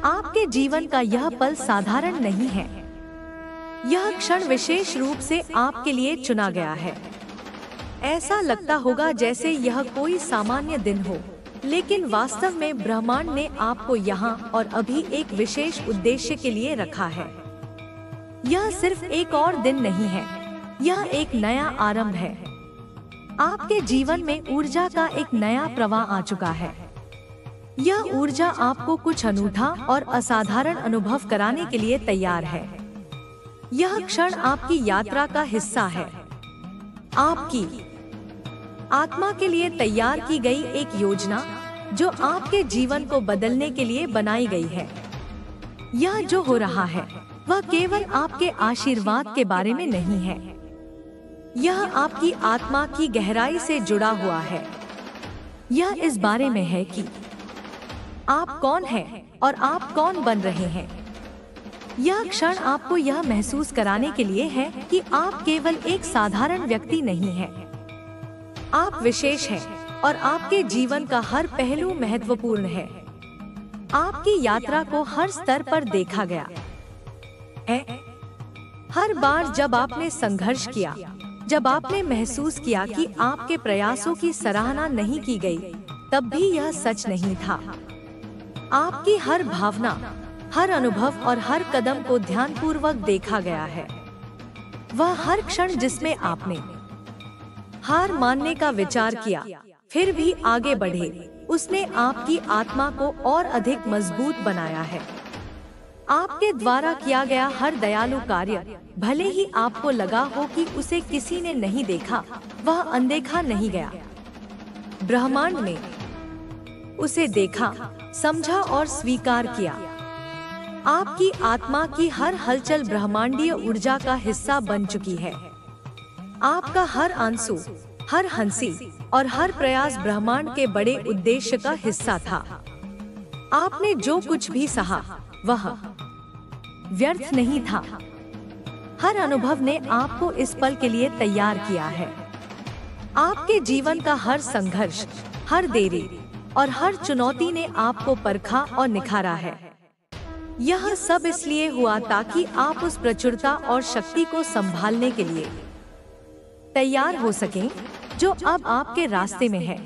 आपके जीवन का यह पल साधारण नहीं है। यह क्षण विशेष रूप से आपके लिए चुना गया है। ऐसा लगता होगा जैसे यह कोई सामान्य दिन हो, लेकिन वास्तव में ब्रह्मांड ने आपको यहाँ और अभी एक विशेष उद्देश्य के लिए रखा है। यह सिर्फ एक और दिन नहीं है, यह एक नया आरंभ है। आपके जीवन में ऊर्जा का एक नया प्रवाह आ चुका है। यह ऊर्जा आपको कुछ अनूठा और असाधारण अनुभव कराने के लिए तैयार है। यह क्षण आपकी यात्रा का हिस्सा है। आपकी आत्मा के लिए तैयार की गई एक योजना जो आपके जीवन को बदलने के लिए बनाई गई है। यह जो हो रहा है वह केवल आपके आशीर्वाद के बारे में नहीं है, यह आपकी आत्मा की गहराई से जुड़ा हुआ है। यह इस बारे में है कि आप कौन हैं और आप कौन बन रहे हैं। यह क्षण आपको यह महसूस कराने के लिए है कि आप केवल एक साधारण व्यक्ति नहीं हैं। आप विशेष हैं और आपके जीवन का हर पहलू महत्वपूर्ण है। आपकी यात्रा को हर स्तर पर देखा गया है। हर बार जब आपने संघर्ष किया, जब आपने महसूस किया कि आपके प्रयासों की सराहना नहीं की गई, तब भी यह सच नहीं था। आपकी हर भावना, हर अनुभव और हर कदम को ध्यानपूर्वक देखा गया है। वह हर क्षण जिसमें आपने हार मानने का विचार किया, फिर भी आगे बढ़े, उसने आपकी आत्मा को और अधिक मजबूत बनाया है। आपके द्वारा किया गया हर दयालु कार्य, भले ही आपको लगा हो कि उसे किसी ने नहीं देखा, वह अनदेखा नहीं गया। ब्रह्मांड ने उसे देखा, समझा और स्वीकार किया। आपकी आत्मा की हर हलचल ब्रह्मांडीय ऊर्जा का हिस्सा बन चुकी है। आपका हर आंसू, हर हंसी और हर प्रयास ब्रह्मांड के बड़े उद्देश्य का हिस्सा था। आपने जो कुछ भी सहा वह व्यर्थ नहीं था। हर अनुभव ने आपको इस पल के लिए तैयार किया है। आपके जीवन का हर संघर्ष, हर देरी और हर चुनौती ने आपको परखा और निखारा है। यह सब इसलिए हुआ ताकि आप उस प्रचुरता और शक्ति को संभालने के लिए तैयार हो सकें जो अब आपके रास्ते में है।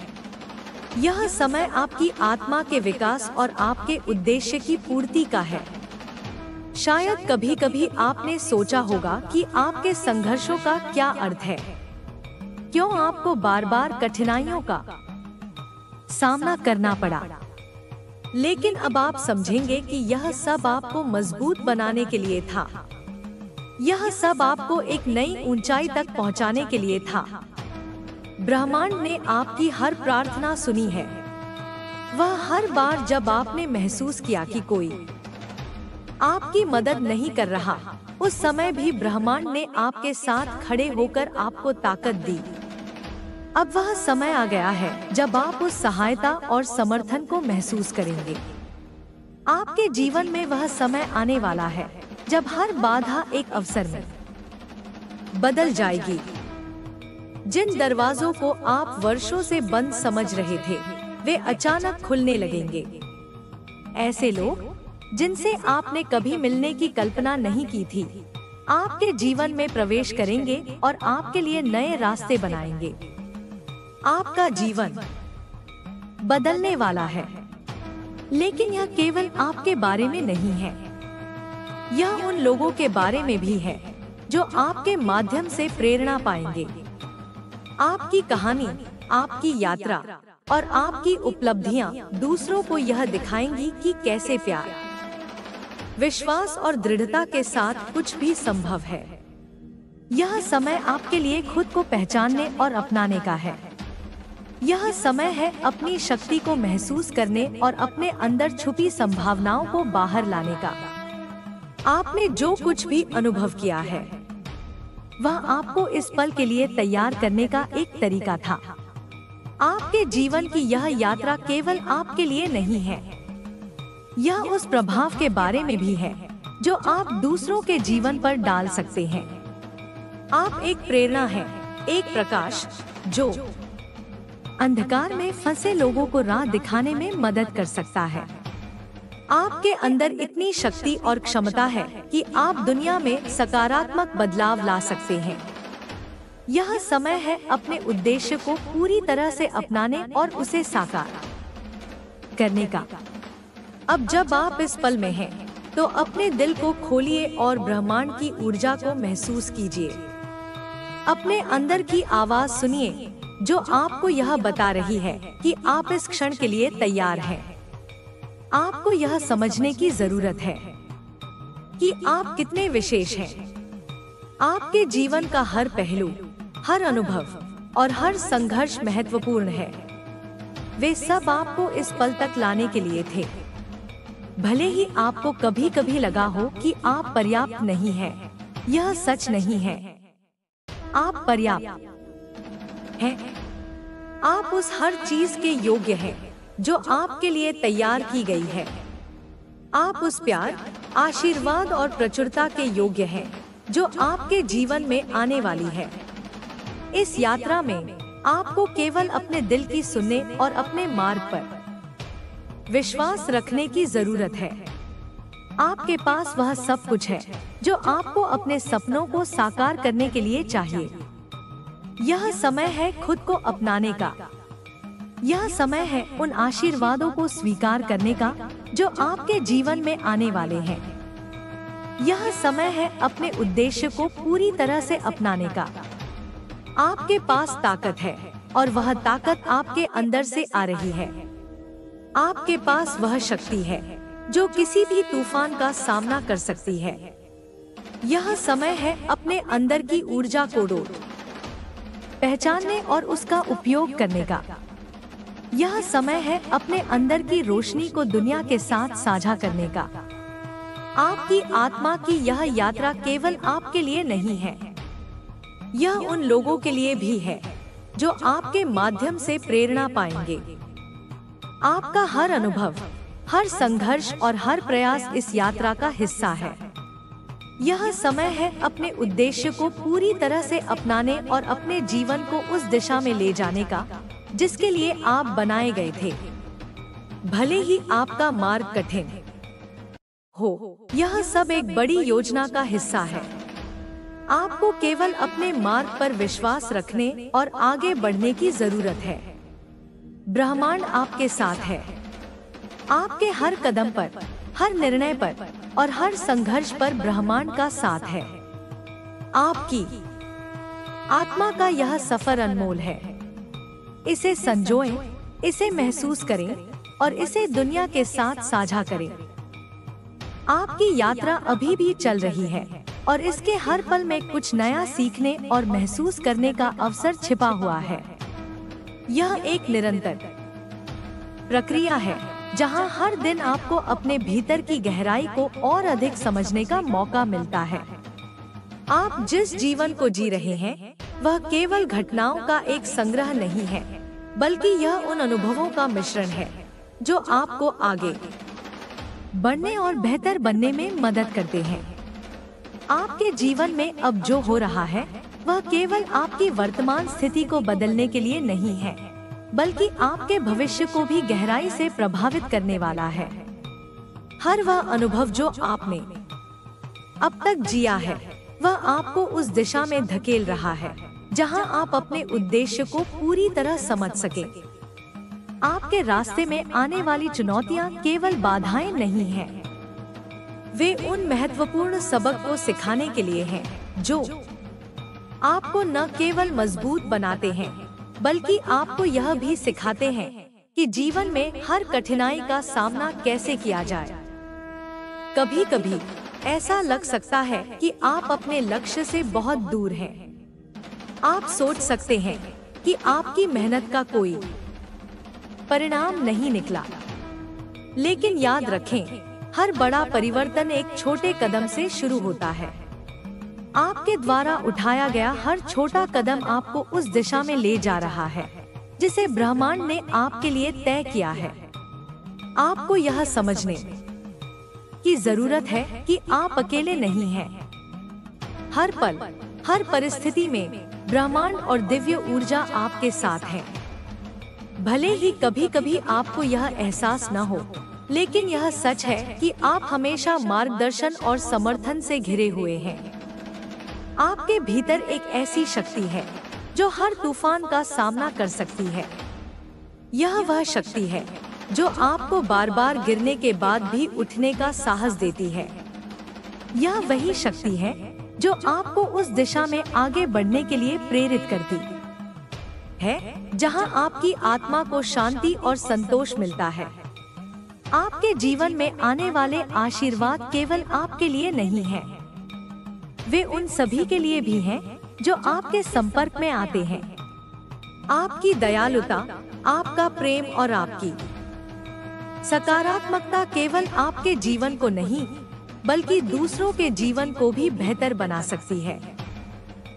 यह समय आपकी आत्मा के विकास और आपके उद्देश्य की पूर्ति का है। शायद कभी कभी आपने सोचा होगा कि आपके संघर्षों का क्या अर्थ है, क्यों आपको बार बार कठिनाइयों का सामना करना पड़ा। लेकिन अब आप समझेंगे कि यह सब आपको मजबूत बनाने के लिए था। यह सब आपको एक नई ऊंचाई तक पहुंचाने के लिए था। ब्रह्मांड ने आपकी हर प्रार्थना सुनी है। वह हर बार जब आपने महसूस किया कि कोई आपकी मदद नहीं कर रहा, उस समय भी ब्रह्मांड ने आपके साथ खड़े होकर आपको ताकत दी। अब वह समय आ गया है जब आप उस सहायता और समर्थन को महसूस करेंगे। आपके जीवन में वह समय आने वाला है जब हर बाधा एक अवसर में बदल जाएगी। जिन दरवाजों को आप वर्षों से बंद समझ रहे थे, वे अचानक खुलने लगेंगे। ऐसे लोग जिनसे आपने कभी मिलने की कल्पना नहीं की थी, आपके जीवन में प्रवेश करेंगे और आपके लिए नए रास्ते बनाएंगे। आपका जीवन बदलने वाला है, लेकिन यह केवल आपके बारे में नहीं है। यह उन लोगों के बारे में भी है जो आपके माध्यम से प्रेरणा पाएंगे। आपकी कहानी, आपकी यात्रा और आपकी उपलब्धियां दूसरों को यह दिखाएंगी कि कैसे प्यार, विश्वास और दृढ़ता के साथ कुछ भी संभव है। यह समय आपके लिए खुद को पहचानने और अपनाने का है। यह समय है अपनी शक्ति को महसूस करने और अपने अंदर छुपी संभावनाओं को बाहर लाने का। आपने जो कुछ भी अनुभव किया है, वह आपको इस पल के लिए तैयार करने का एक तरीका था। आपके जीवन की यह यात्रा केवल आपके लिए नहीं है, यह उस प्रभाव के बारे में भी है जो आप दूसरों के जीवन पर डाल सकते हैं। आप एक प्रेरणा हैं, एक प्रकाश जो अंधकार में फंसे लोगों को राह दिखाने में मदद कर सकता है। आपके अंदर इतनी शक्ति और क्षमता है कि आप दुनिया में सकारात्मक बदलाव ला सकते हैं। यह समय है अपने उद्देश्य को पूरी तरह से अपनाने और उसे साकार करने का। अब जब आप इस पल में हैं, तो अपने दिल को खोलिए और ब्रह्मांड की ऊर्जा को महसूस कीजिए। अपने अंदर की आवाज सुनिए जो आपको यह बता रही है कि आप इस क्षण के लिए तैयार हैं। आपको यह समझने की जरूरत है कि आप कितने विशेष हैं। आपके जीवन का हर पहलू, हर अनुभव और हर संघर्ष महत्वपूर्ण है। वे सब आपको इस पल तक लाने के लिए थे। भले ही आपको कभी कभी लगा हो कि आप पर्याप्त नहीं हैं, यह सच नहीं है। आप पर्याप्त हैं। आप उस हर चीज के योग्य हैं जो आपके लिए तैयार की गई है। आप उस प्यार, आशीर्वाद और प्रचुरता के योग्य हैं जो आपके जीवन में आने वाली है। इस यात्रा में आपको केवल अपने दिल की सुनने और अपने मार्ग पर विश्वास रखने की जरूरत है। आपके पास वह सब कुछ है जो आपको अपने सपनों को साकार करने के लिए चाहिए। यह समय है खुद को अपनाने का। यह समय है उन आशीर्वादों को स्वीकार करने का जो आपके जीवन में आने वाले हैं। यह समय है अपने उद्देश्य को पूरी तरह से अपनाने का। आपके पास ताकत है और वह ताकत आपके अंदर से आ रही है। आपके पास वह शक्ति है जो किसी भी तूफान का सामना कर सकती है। यह समय है अपने अंदर की ऊर्जा को पहचानने और उसका उपयोग करने का। यह समय है अपने अंदर की रोशनी को दुनिया के साथ साझा करने का। आपकी आत्मा की यह यात्रा केवल आपके लिए नहीं है, यह उन लोगों के लिए भी है जो आपके माध्यम से प्रेरणा पाएंगे। आपका हर अनुभव, हर संघर्ष और हर प्रयास इस यात्रा का हिस्सा है। यह समय है अपने उद्देश्य को पूरी तरह से अपनाने और अपने जीवन को उस दिशा में ले जाने का जिसके लिए आप बनाए गए थे। भले ही आपका मार्ग कठिन हो, यह सब एक बड़ी योजना का हिस्सा है। आपको केवल अपने मार्ग पर विश्वास रखने और आगे बढ़ने की जरूरत है। ब्रह्मांड आपके साथ है। आपके हर कदम पर, हर निर्णय पर और हर संघर्ष पर ब्रह्मांड का साथ है। आपकी आत्मा का यह सफर अनमोल है। इसे संजोएं, इसे महसूस करें और इसे दुनिया के साथ साझा करें। आपकी यात्रा अभी भी चल रही है और इसके हर पल में कुछ नया सीखने और महसूस करने का अवसर छिपा हुआ है। यह एक निरंतर प्रक्रिया है जहां हर दिन आपको अपने भीतर की गहराई को और अधिक समझने का मौका मिलता है। आप जिस जीवन को जी रहे हैं वह केवल घटनाओं का एक संग्रह नहीं है, बल्कि यह उन अनुभवों का मिश्रण है जो आपको आगे बढ़ने और बेहतर बनने में मदद करते हैं। आपके जीवन में अब जो हो रहा है वह केवल आपकी वर्तमान स्थिति को बदलने के लिए नहीं है, बल्कि आपके भविष्य को भी गहराई से प्रभावित करने वाला है। हर वह अनुभव जो आपने अब तक जिया है वह आपको उस दिशा में धकेल रहा है जहां आप अपने उद्देश्य को पूरी तरह समझ सके। आपके रास्ते में आने वाली चुनौतियां केवल बाधाएं नहीं हैं, वे उन महत्वपूर्ण सबक को सिखाने के लिए हैं जो आपको न केवल मजबूत बनाते हैं बल्कि आपको यह भी सिखाते हैं कि जीवन में हर कठिनाई का सामना कैसे किया जाए। कभी कभी ऐसा लग सकता है कि आप अपने लक्ष्य से बहुत दूर हैं। आप सोच सकते हैं कि आपकी मेहनत का कोई परिणाम नहीं निकला, लेकिन याद रखें, हर बड़ा परिवर्तन एक छोटे कदम से शुरू होता है। आपके द्वारा उठाया गया हर छोटा कदम आपको उस दिशा में ले जा रहा है जिसे ब्रह्मांड ने आपके लिए तय किया है। आपको यह समझने की जरूरत है कि आप अकेले नहीं हैं। हर पल, हर परिस्थिति में ब्रह्मांड और दिव्य ऊर्जा आपके साथ है। भले ही कभी कभी आपको यह एहसास न हो, लेकिन यह सच है कि आप हमेशा मार्गदर्शन और समर्थन से घिरे हुए हैं। आपके भीतर एक ऐसी शक्ति है जो हर तूफान का सामना कर सकती है। यह वह शक्ति है जो आपको बार बार गिरने के बाद भी उठने का साहस देती है। यह वही शक्ति है जो आपको उस दिशा में आगे बढ़ने के लिए प्रेरित करती है जहां आपकी आत्मा को शांति और संतोष मिलता है। आपके जीवन में आने वाले आशीर्वाद केवल आपके लिए नहीं हैं, वे उन सभी के लिए भी हैं जो आपके संपर्क में आते हैं। आपकी दयालुता, आपका प्रेम और आपकी सकारात्मकता केवल आपके जीवन को नहीं बल्कि दूसरों के जीवन को भी बेहतर बना सकती है।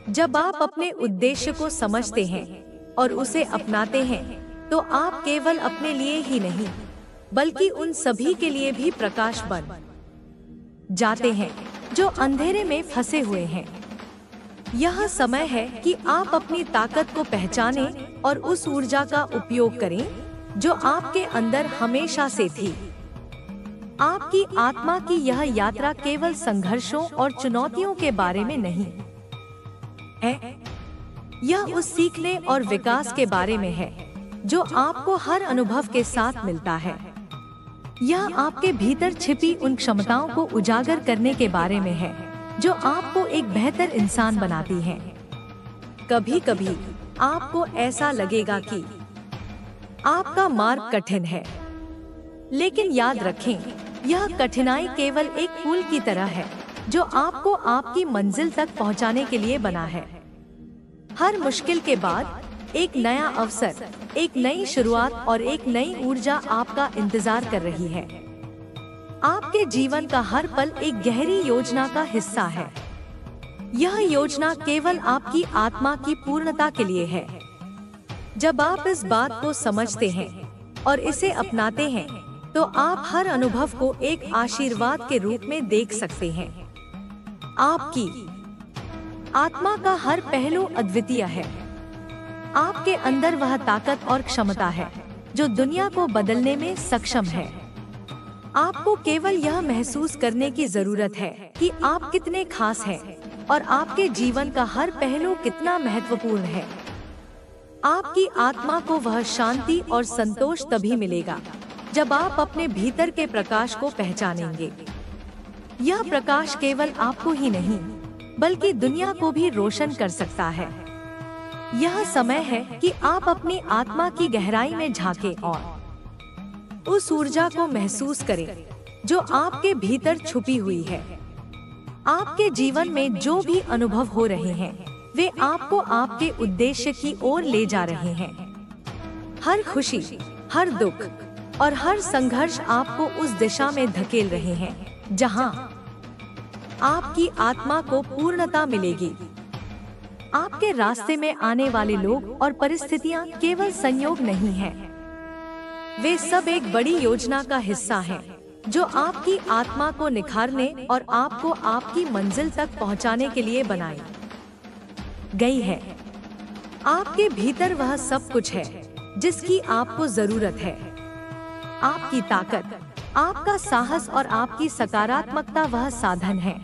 जब आप अपने उद्देश्य को समझते हैं और उसे अपनाते हैं तो आप केवल अपने लिए ही नहीं बल्कि उन सभी के लिए भी प्रकाश बन जाते हैं जो अंधेरे में फंसे हुए हैं। यह समय है कि आप अपनी ताकत को पहचानें और उस ऊर्जा का उपयोग करें जो आपके अंदर हमेशा से थी। आपकी आत्मा की यह यात्रा केवल संघर्षों और चुनौतियों के बारे में नहीं है, यह उस सीखने और विकास के बारे में है जो आपको हर अनुभव के साथ मिलता है। यह आपके भीतर छिपी उन क्षमताओं को उजागर करने के बारे में है जो आपको एक बेहतर इंसान बनाती हैं। कभी कभी आपको ऐसा लगेगा कि आपका मार्ग कठिन है, लेकिन याद रखें, यह कठिनाई केवल एक पुल की तरह है जो आपको आपकी मंजिल तक पहुंचाने के लिए बना है। हर मुश्किल के बाद एक नया अवसर, एक नई शुरुआत और एक नई ऊर्जा आपका इंतजार कर रही है। आपके जीवन का हर पल एक गहरी योजना का हिस्सा है। यह योजना केवल आपकी आत्मा की पूर्णता के लिए है। जब आप इस बात को समझते हैं और इसे अपनाते हैं तो आप हर अनुभव को एक आशीर्वाद के रूप में देख सकते हैं। आपकी आत्मा का हर पहलू अद्वितीय है। आपके अंदर वह ताकत और क्षमता है जो दुनिया को बदलने में सक्षम है। आपको केवल यह महसूस करने की जरूरत है कि आप कितने खास हैं और आपके जीवन का हर पहलू कितना महत्वपूर्ण है। आपकी आत्मा को वह शांति और संतोष तभी मिलेगा जब आप अपने भीतर के प्रकाश को पहचानेंगे। यह प्रकाश केवल आपको ही नहीं बल्कि दुनिया को भी रोशन कर सकता है। यह समय है कि आप अपनी आत्मा की गहराई में झांकें और उस ऊर्जा को महसूस करें जो आपके भीतर छुपी हुई है। आपके जीवन में जो भी अनुभव हो रहे हैं वे आपको आपके उद्देश्य की ओर ले जा रहे हैं। हर खुशी, हर दुख और हर संघर्ष आपको उस दिशा में धकेल रहे हैं जहां आपकी आत्मा को पूर्णता मिलेगी। आपके रास्ते में आने वाले लोग और परिस्थितियां केवल संयोग नहीं हैं, वे सब एक बड़ी योजना का हिस्सा हैं जो आपकी आत्मा को निखारने और आपको आपकी मंजिल तक पहुंचाने के लिए बनाई गई है। आपके भीतर वह सब कुछ है जिसकी आपको जरूरत है। आपकी ताकत, आपका साहस और आपकी सकारात्मकता वह साधन है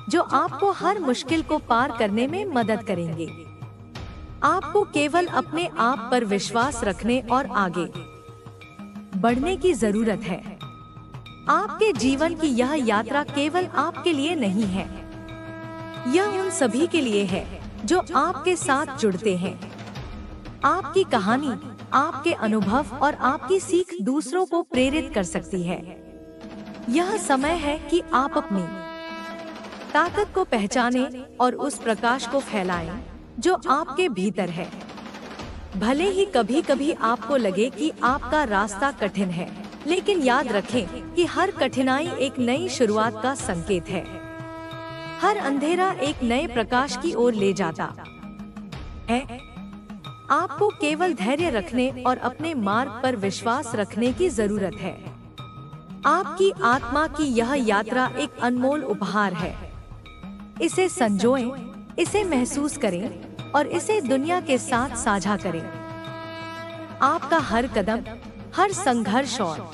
जो आपको हर मुश्किल को पार करने में मदद करेंगे। आपको केवल अपने आप पर विश्वास रखने और आगे बढ़ने की जरूरत है। आपके जीवन की यह यात्रा केवल आपके लिए नहीं है, यह उन सभी के लिए है जो आपके साथ जुड़ते हैं। आपकी कहानी, आपके अनुभव और आपकी सीख दूसरों को प्रेरित कर सकती है। यह समय है कि आप अपनी ताकत को पहचानें और उस प्रकाश को फैलाएं जो आपके भीतर है। भले ही कभी कभी आपको लगे कि आपका रास्ता कठिन है, लेकिन याद रखें कि हर कठिनाई एक नई शुरुआत का संकेत है। हर अंधेरा एक नए प्रकाश की ओर ले जाता है। आपको केवल धैर्य रखने और अपने मार्ग पर विश्वास रखने की जरूरत है। आपकी आत्मा की यह यात्रा एक अनमोल उपहार है। इसे संजोएं, इसे महसूस करें और इसे दुनिया के साथ साझा करें। आपका हर कदम, हर संघर्ष और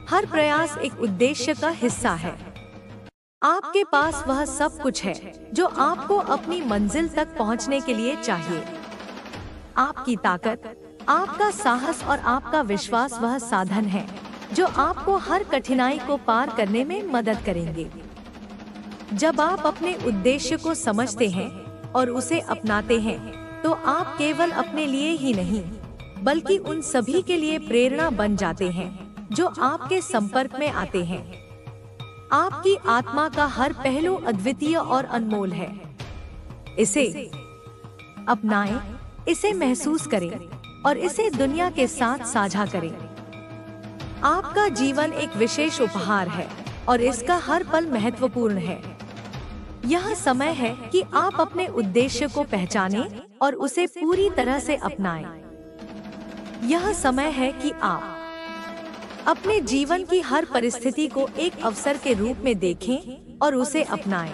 हर प्रयास एक उद्देश्य का हिस्सा है। आपके पास वह सब कुछ है जो आपको अपनी मंजिल तक पहुंचने के लिए चाहिए। आपकी ताकत, आपका साहस और आपका विश्वास वह साधन है जो आपको हर कठिनाई को पार करने में मदद करेंगे। जब आप अपने उद्देश्य को समझते हैं और उसे अपनाते हैं, तो आप केवल अपने लिए ही नहीं, बल्कि उन सभी के लिए प्रेरणा बन जाते हैं जो आपके संपर्क में आते हैं। आपकी आत्मा का हर पहलू अद्वितीय और अनमोल है। इसे अपनाएं, इसे महसूस करें और इसे दुनिया के साथ साझा करें। आपका जीवन एक विशेष उपहार है और इसका हर पल महत्वपूर्ण है। यह समय है कि आप अपने उद्देश्य को पहचानें और उसे पूरी तरह से अपनाएं। यह समय है कि आप अपने जीवन की हर परिस्थिति को एक अवसर के रूप में देखें और उसे अपनाएं।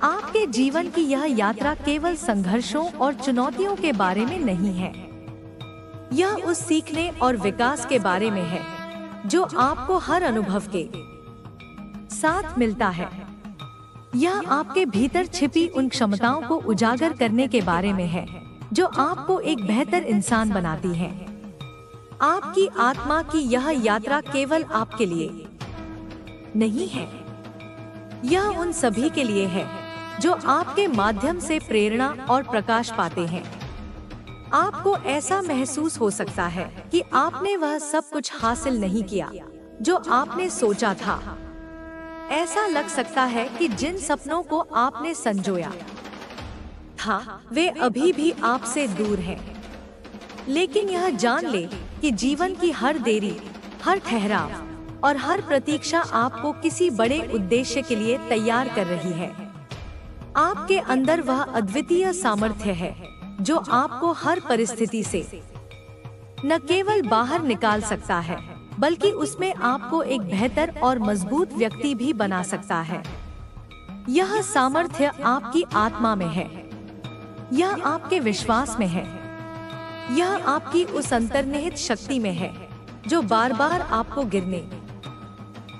आपके जीवन की यह यात्रा केवल संघर्षों और चुनौतियों के बारे में नहीं है। यह उस सीखने और विकास के बारे में है जो आपको हर अनुभव के साथ मिलता है। यह आपके भीतर छिपी उन क्षमताओं को उजागर करने के बारे में है जो आपको एक बेहतर इंसान बनाती हैं। आपकी आत्मा की यह यात्रा केवल आपके लिए नहीं है, यह उन सभी के लिए है जो आपके माध्यम से प्रेरणा और प्रकाश पाते हैं। आपको ऐसा महसूस हो सकता है कि आपने वह सब कुछ हासिल नहीं किया जो आपने सोचा था। ऐसा लग सकता है कि जिन सपनों को आपने संजोया था वे अभी भी आपसे दूर हैं। लेकिन यह जान ले कि जीवन की हर देरी, हर ठहराव और हर प्रतीक्षा आपको किसी बड़े उद्देश्य के लिए तैयार कर रही है। आपके अंदर वह अद्वितीय सामर्थ्य है जो आपको हर परिस्थिति से न केवल बाहर निकाल सकता है, बल्कि उसमें आपको एक बेहतर और मजबूत व्यक्ति भी बना सकता है। यह सामर्थ्य आपकी आत्मा में है, यह आपके विश्वास में है, यह आपकी उस अंतर्निहित शक्ति में है जो बार बार आपको गिरने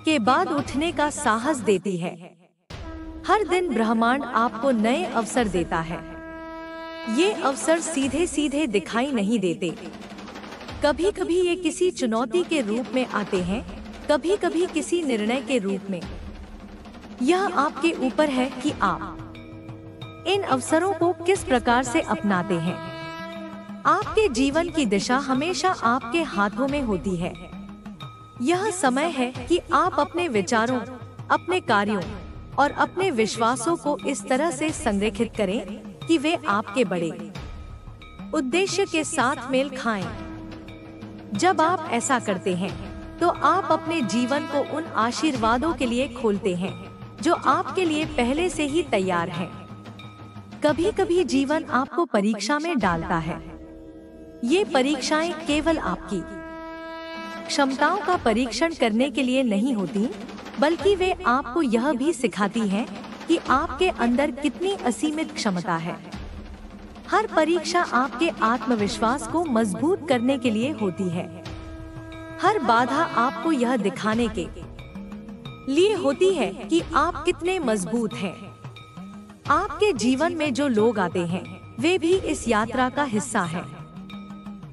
के बाद उठने का साहस देती है। हर दिन ब्रह्मांड आपको नए अवसर देता है। ये अवसर सीधे सीधे दिखाई नहीं देते। कभी कभी ये किसी चुनौती के रूप में आते हैं, कभी कभी किसी निर्णय के रूप में। यह आपके ऊपर है कि आप इन अवसरों को किस प्रकार से अपनाते हैं। आपके जीवन की दिशा हमेशा आपके हाथों में होती है। यह समय है कि आप अपने विचारों, अपने कार्यों और अपने विश्वासों को इस तरह से संरेखित करें कि वे आपके बड़े उद्देश्य के साथ मेल खाएं। जब आप ऐसा करते हैं, तो आप अपने जीवन को उन आशीर्वादों के लिए खोलते हैं जो आपके लिए पहले से ही तैयार हैं। कभी कभी जीवन आपको परीक्षा में डालता है। ये परीक्षाएं केवल आपकी क्षमताओं का परीक्षण करने के लिए नहीं होती, बल्कि वे आपको यह भी सिखाती हैं कि आपके अंदर कितनी असीमित क्षमता है। हर परीक्षा आपके आत्मविश्वास को मजबूत करने के लिए होती है। हर बाधा आपको यह दिखाने के लिए होती है कि आप कितने मजबूत हैं। आपके जीवन में जो लोग आते हैं, वे भी इस यात्रा का हिस्सा हैं।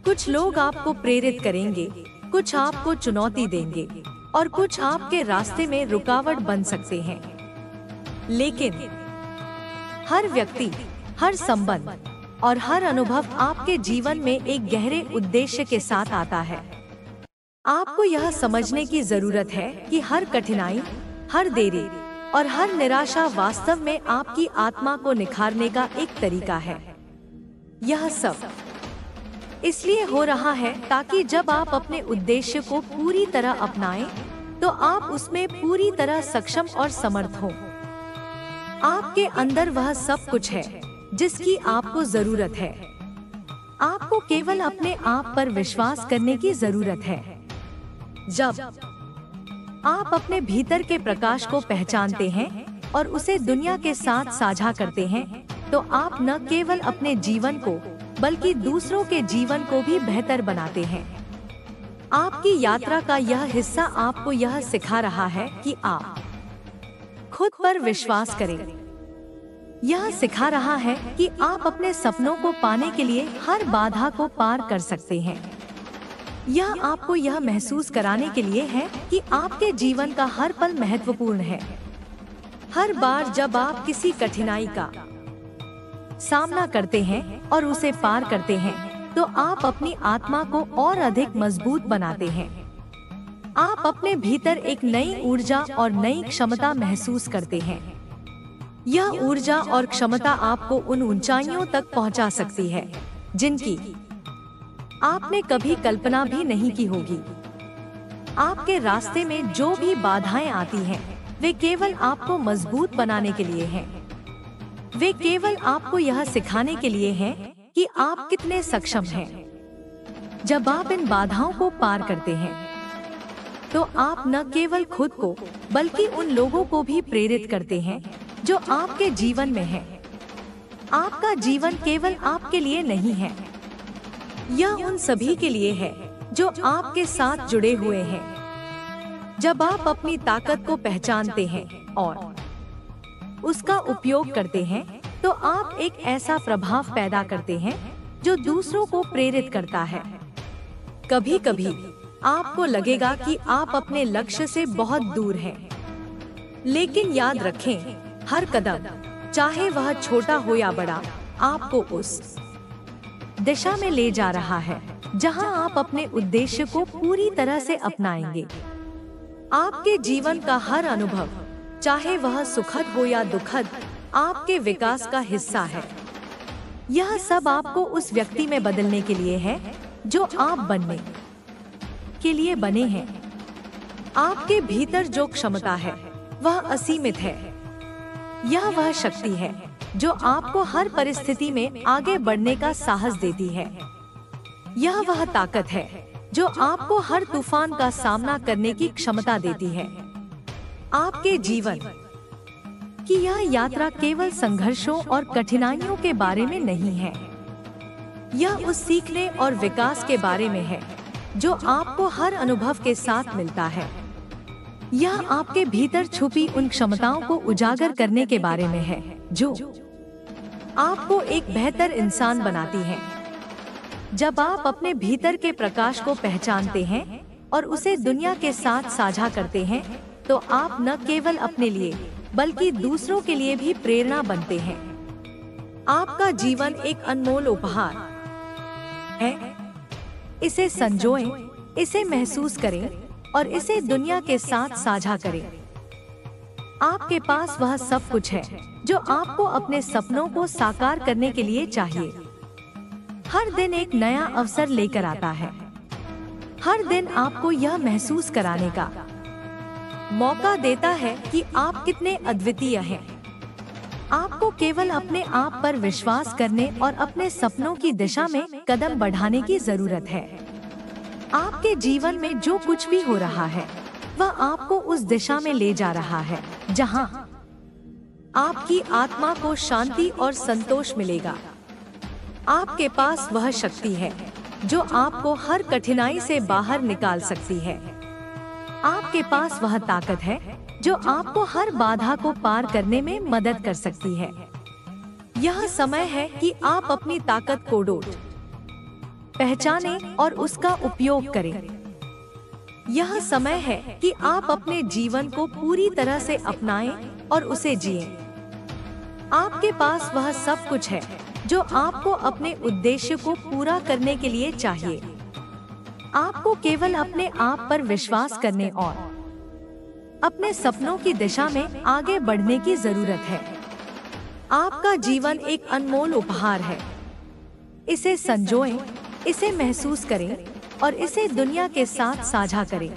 कुछ लोग आपको प्रेरित करेंगे, कुछ आपको चुनौती देंगे और कुछ आपके रास्ते में रुकावट बन सकते हैं। लेकिन हर व्यक्ति, हर संबंध और हर अनुभव आपके जीवन में एक गहरे उद्देश्य के साथ आता है। आपको यह समझने की जरूरत है कि हर कठिनाई, हर देरी और हर निराशा वास्तव में आपकी आत्मा को निखारने का एक तरीका है। यह सब इसलिए हो रहा है ताकि जब आप अपने उद्देश्य को पूरी तरह अपनाएं, तो आप उसमें पूरी तरह सक्षम और समर्थ हों। आपके अंदर वह सब कुछ है जिसकी आपको जरूरत है। आपको केवल अपने आप पर विश्वास करने की जरूरत है। जब आप अपने भीतर के प्रकाश को पहचानते हैं और उसे दुनिया के साथ साझा करते हैं, तो आप न केवल अपने जीवन को बल्कि दूसरों के जीवन को भी बेहतर बनाते हैं। आपकी यात्रा का यह हिस्सा आपको यह सिखा रहा है कि आप खुद पर विश्वास करें। यह सिखा रहा है कि आप अपने सपनों को पाने के लिए हर बाधा को पार कर सकते हैं। यह आपको यह महसूस कराने के लिए है कि आपके जीवन का हर पल महत्वपूर्ण है। हर बार जब आप किसी कठिनाई का सामना करते हैं और उसे पार करते हैं, तो आप अपनी आत्मा को और अधिक मजबूत बनाते हैं। आप अपने भीतर एक नई ऊर्जा और नई क्षमता महसूस करते हैं। यह ऊर्जा और क्षमता आपको उन ऊंचाइयों तक पहुंचा सकती है जिनकी आपने कभी कल्पना भी नहीं की होगी। आपके रास्ते में जो भी बाधाएं आती हैं, वे केवल आपको मजबूत बनाने के लिए हैं। वे केवल आपको यह सिखाने के लिए हैं कि आप कितने सक्षम हैं। जब आप इन बाधाओं को पार करते हैं, तो आप न केवल खुद को बल्कि उन लोगों को भी प्रेरित करते हैं जो आपके जीवन में हैं। आपका जीवन केवल आपके लिए नहीं है, यह उन सभी के लिए है जो आपके साथ जुड़े हुए हैं। जब आप अपनी ताकत को पहचानते हैं और उसका उपयोग करते हैं, तो आप एक ऐसा प्रभाव पैदा करते हैं जो दूसरों को प्रेरित करता है। कभी कभी आपको लगेगा कि आप अपने लक्ष्य से बहुत दूर हैं, लेकिन याद रखें, हर कदम, चाहे वह छोटा हो या बड़ा, आपको उस दिशा में ले जा रहा है जहां आप अपने उद्देश्य को पूरी तरह से अपनाएंगे। आपके जीवन का हर अनुभव, चाहे वह सुखद हो या दुखद, आपके विकास का हिस्सा है। यह सब आपको उस व्यक्ति में बदलने के लिए है जो आप बनने के लिए बने हैं। आपके भीतर जो क्षमता है वह असीमित है। यह वह शक्ति है जो आपको हर परिस्थिति में आगे बढ़ने का साहस देती है। यह वह ताकत है जो आपको हर तूफान का सामना करने की क्षमता देती है। आपके जीवन की यह यात्रा केवल संघर्षों और कठिनाइयों के बारे में नहीं है। यह उस सीखने और विकास के बारे में है जो आपको हर अनुभव के साथ मिलता है। यह आपके भीतर छुपी उन क्षमताओं को उजागर करने के बारे में है जो आपको एक बेहतर इंसान बनाती हैं। जब आप अपने भीतर के प्रकाश को पहचानते हैं और उसे दुनिया के साथ साझा करते हैं, तो आप न केवल अपने लिए बल्कि दूसरों के लिए भी प्रेरणा बनते हैं। आपका जीवन एक अनमोल उपहार है। इसे संजोएं, इसे महसूस करें और इसे दुनिया के साथ साझा करें। आपके पास वह सब कुछ है जो आपको अपने सपनों को साकार करने के लिए चाहिए। हर दिन एक नया अवसर लेकर आता है। हर दिन आपको यह महसूस कराने का मौका देता है कि आप कितने अद्वितीय हैं। आपको केवल अपने आप पर विश्वास करने और अपने सपनों की दिशा में कदम बढ़ाने की जरूरत है। आपके जीवन में जो कुछ भी हो रहा है, वह आपको उस दिशा में ले जा रहा है जहां आपकी आत्मा को शांति और संतोष मिलेगा। आपके पास वह शक्ति है जो आपको हर कठिनाई से बाहर निकाल सकती है। आपके पास वह ताकत है जो आपको हर बाधा को पार करने में मदद कर सकती है। यह समय है कि आप अपनी ताकत को पहचानें और उसका उपयोग करें। यह समय है कि आप अपने जीवन को पूरी तरह से अपनाएं और उसे जिएं। आपके पास वह सब कुछ है जो आपको अपने उद्देश्य को पूरा करने के लिए चाहिए। आपको केवल अपने आप पर विश्वास करने और अपने सपनों की दिशा में आगे बढ़ने की जरूरत है। आपका जीवन एक अनमोल उपहार है। इसे संजोएं, इसे महसूस करें और इसे दुनिया के साथ साझा करें।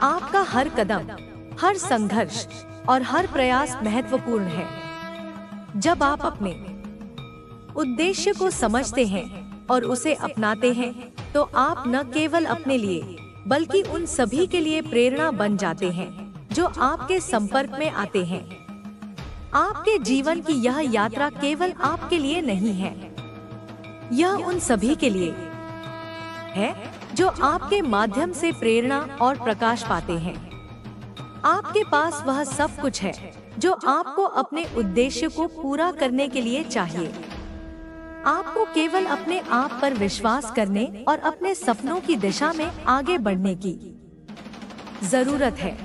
आपका हर कदम, हर संघर्ष और हर प्रयास महत्वपूर्ण है। जब आप अपने उद्देश्य को समझते हैं और उसे अपनाते हैं, तो आप न केवल अपने लिए बल्कि उन सभी के लिए प्रेरणा बन जाते हैं जो आपके संपर्क में आते हैं। आपके जीवन की यह यात्रा केवल आपके लिए नहीं है, यह उन सभी के लिए है जो आपके माध्यम से प्रेरणा और प्रकाश पाते हैं। आपके पास वह सब कुछ है जो आपको अपने उद्देश्य को पूरा करने के लिए चाहिए। आपको केवल अपने आप पर विश्वास करने और अपने सपनों की दिशा में आगे बढ़ने की जरूरत है।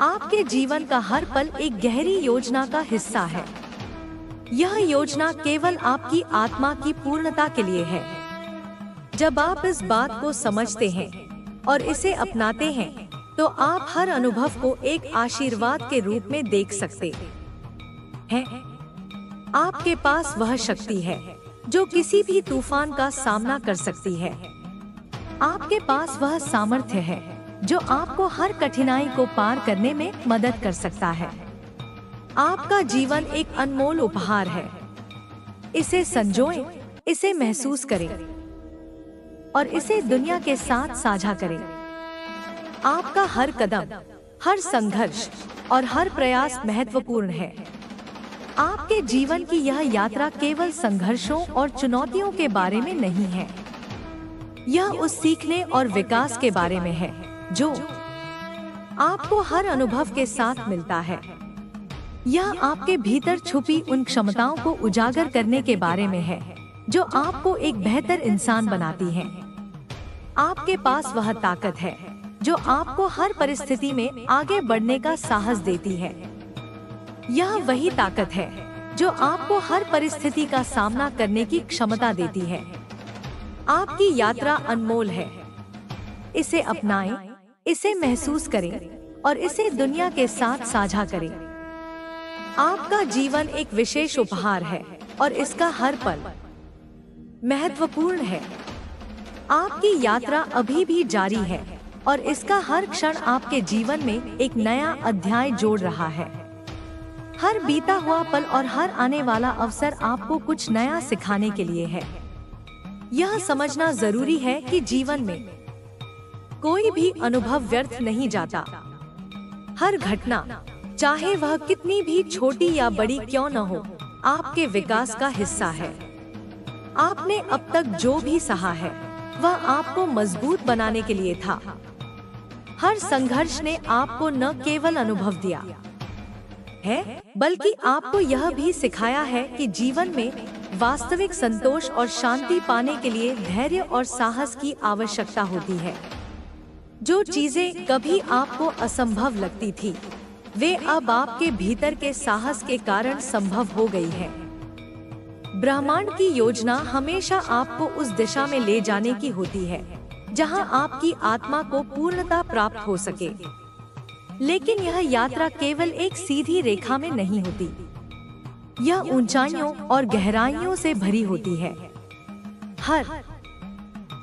आपके जीवन का हर पल एक गहरी योजना का हिस्सा है। यह योजना केवल आपकी आत्मा की पूर्णता के लिए है। जब आप इस बात को समझते हैं और इसे अपनाते हैं, तो आप हर अनुभव को एक आशीर्वाद के रूप में देख सकते हैं। आपके पास वह शक्ति है जो किसी भी तूफान का सामना कर सकती है। आपके पास वह सामर्थ्य है जो आपको हर कठिनाई को पार करने में मदद कर सकता है। आपका जीवन एक अनमोल उपहार है। इसे संजोएं, इसे महसूस करें और इसे दुनिया के साथ साझा करें। आपका हर कदम, हर संघर्ष और हर प्रयास महत्वपूर्ण है। आपके जीवन की यह यात्रा केवल संघर्षों और चुनौतियों के बारे में नहीं है। यह उस सीखने और विकास के बारे में है जो आपको हर अनुभव के साथ मिलता है। यह आपके भीतर छुपी उन क्षमताओं को उजागर करने के बारे में है जो आपको एक बेहतर इंसान बनाती हैं। आपके पास वह ताकत है जो आपको हर परिस्थिति में आगे बढ़ने का साहस देती है। यह वही ताकत है जो आपको हर परिस्थिति का सामना करने की क्षमता देती है। आपकी यात्रा अनमोल है। इसे अपनाएं, इसे महसूस करें और इसे दुनिया के साथ साझा करें। आपका जीवन एक विशेष उपहार है और इसका हर पल महत्वपूर्ण है। आपकी यात्रा अभी भी जारी है और इसका हर क्षण आपके जीवन में एक नया अध्याय जोड़ रहा है। हर बीता हुआ पल और हर आने वाला अवसर आपको कुछ नया सिखाने के लिए है। यह समझना जरूरी है कि जीवन में कोई भी अनुभव व्यर्थ नहीं जाता। हर घटना, चाहे वह कितनी भी छोटी या बड़ी क्यों न हो, आपके विकास का हिस्सा है। आपने अब तक जो भी सहा है, वह आपको मजबूत बनाने के लिए था। हर संघर्ष ने आपको न केवल अनुभव दिया है, बल्कि आपको यह भी सिखाया है कि जीवन में वास्तविक संतोष और शांति पाने के लिए धैर्य और साहस की आवश्यकता होती है। जो चीजें कभी आपको असंभव लगती थी, वे अब आपके भीतर के साहस के कारण संभव हो गई है। ब्रह्मांड की योजना हमेशा आपको उस दिशा में ले जाने की होती है जहां आपकी आत्मा को पूर्णता प्राप्त हो सके। लेकिन यह यात्रा केवल एक सीधी रेखा में नहीं होती। यह ऊंचाइयों और गहराइयों से भरी होती है। हर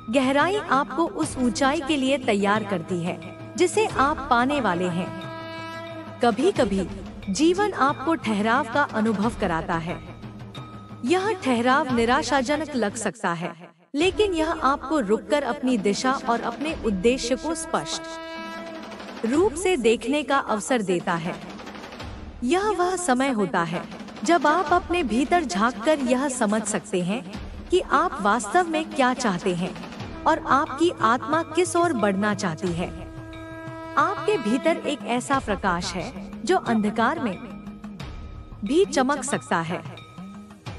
गहराई आपको उस ऊंचाई के लिए तैयार करती है जिसे आप पाने वाले हैं। कभी कभी जीवन आपको ठहराव का अनुभव कराता है। यह ठहराव निराशाजनक लग सकता है, लेकिन यह आपको रुककर अपनी दिशा और अपने उद्देश्य को स्पष्ट रूप से देखने का अवसर देता है। यह वह समय होता है जब आप अपने भीतर झांककर यह समझ सकते हैं कि आप वास्तव में क्या चाहते हैं और आपकी आत्मा किस ओर बढ़ना चाहती है। आपके भीतर एक ऐसा प्रकाश है जो अंधकार में भी चमक सकता है।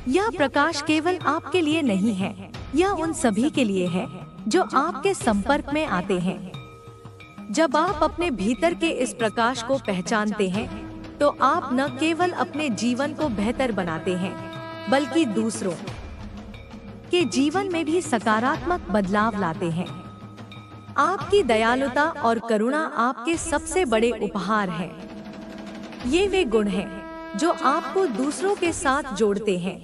यह प्रकाश केवल आपके लिए नहीं है, यह उन सभी के लिए है जो आपके संपर्क में आते हैं। जब आप अपने भीतर के इस प्रकाश को पहचानते हैं, तो आप न केवल अपने जीवन को बेहतर बनाते हैं, बल्कि दूसरों के जीवन में भी सकारात्मक बदलाव लाते हैं। आपकी दयालुता और करुणा आपके सबसे बड़े उपहार हैं। ये वे गुण हैं जो आपको दूसरों के साथ जोड़ते हैं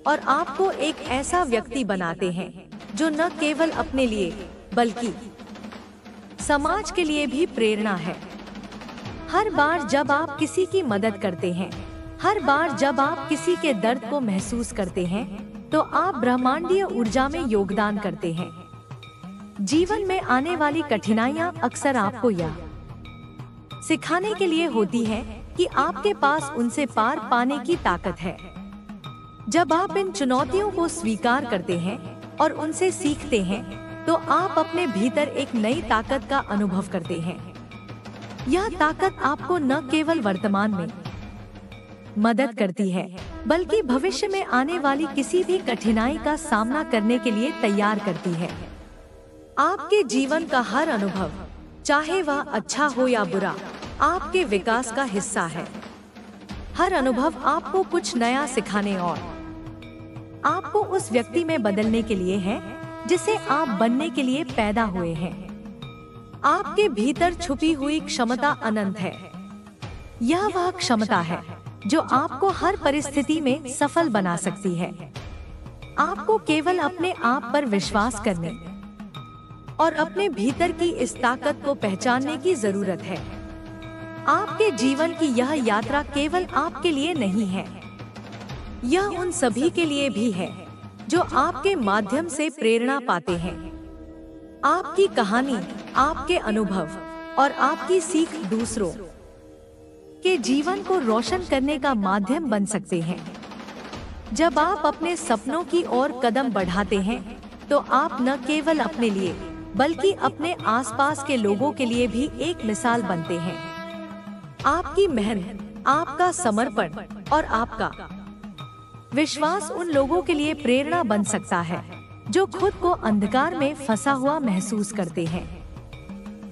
और आपको एक ऐसा व्यक्ति बनाते हैं जो न केवल अपने लिए बल्कि समाज के लिए भी प्रेरणा है। हर बार जब आप किसी की मदद करते हैं, हर बार जब आप किसी के दर्द को महसूस करते हैं, तो आप ब्रह्मांडीय ऊर्जा में योगदान करते हैं। जीवन में आने वाली कठिनाइयां अक्सर आपको यह सिखाने के लिए होती हैं कि आपके पास उनसे पार पाने की ताकत है। जब आप इन चुनौतियों को स्वीकार करते हैं और उनसे सीखते हैं, तो आप अपने भीतर एक नई ताकत का अनुभव करते हैं। यह ताकत आपको न केवल वर्तमान में मदद करती है, बल्कि भविष्य में आने वाली किसी भी कठिनाई का सामना करने के लिए तैयार करती है। आपके जीवन का हर अनुभव, चाहे वह अच्छा हो या बुरा, आपके विकास का हिस्सा है। हर अनुभव आपको कुछ नया सिखाने और आपको उस व्यक्ति में बदलने के लिए है जिसे आप बनने के लिए पैदा हुए हैं। आपके भीतर छुपी हुई क्षमता अनंत है। यह वह क्षमता है जो आपको हर परिस्थिति में सफल बना सकती है। आपको केवल अपने आप पर विश्वास करने और अपने भीतर की इस ताकत को पहचानने की जरूरत है। आपके जीवन की यह यात्रा केवल आपके लिए नहीं है, यह उन सभी के लिए भी है जो आपके माध्यम से प्रेरणा पाते हैं। आपकी कहानी, आपके अनुभव और आपकी सीख दूसरों के जीवन को रोशन करने का माध्यम बन सकते हैं। जब आप अपने सपनों की ओर कदम बढ़ाते हैं, तो आप न केवल अपने लिए बल्कि अपने आसपास के लोगों के लिए भी एक मिसाल बनते हैं। आपकी मेहनत, आपका समर्पण और आपका विश्वास उन लोगों के लिए प्रेरणा बन सकता है जो खुद को अंधकार में फंसा हुआ महसूस करते हैं।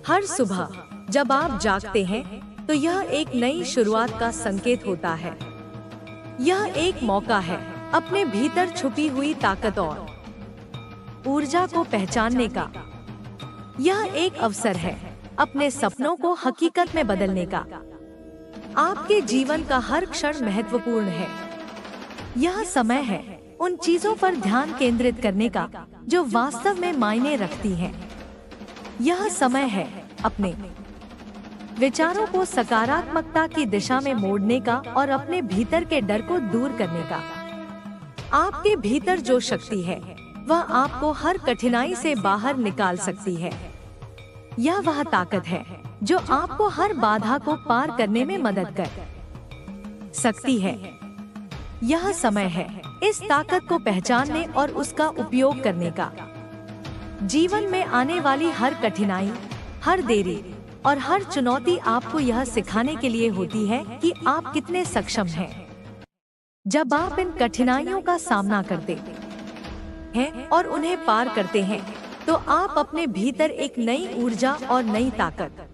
हर सुबह जब आप जागते हैं, तो यह एक नई शुरुआत का संकेत होता है। यह एक मौका है अपने भीतर छुपी हुई ताकत और ऊर्जा को पहचानने का। यह एक अवसर है अपने सपनों को हकीकत में बदलने का। आपके जीवन का हर क्षण महत्वपूर्ण है। यह समय है उन चीजों पर ध्यान केंद्रित करने का जो वास्तव में मायने रखती हैं। यह समय है अपने विचारों को सकारात्मकता की दिशा में मोड़ने का और अपने भीतर के डर को दूर करने का। आपके भीतर जो शक्ति है, वह आपको हर कठिनाई से बाहर निकाल सकती है। यह वह ताकत है जो आपको हर बाधा को पार करने में मदद कर सकती है। यह समय है इस ताकत को पहचानने और उसका उपयोग करने का। जीवन में आने वाली हर कठिनाई, हर देरी और हर चुनौती आपको यह सिखाने के लिए होती है कि आप कितने सक्षम हैं। जब आप इन कठिनाइयों का सामना करते हैं और उन्हें पार करते हैं, तो आप अपने भीतर एक नई ऊर्जा और नई ताकत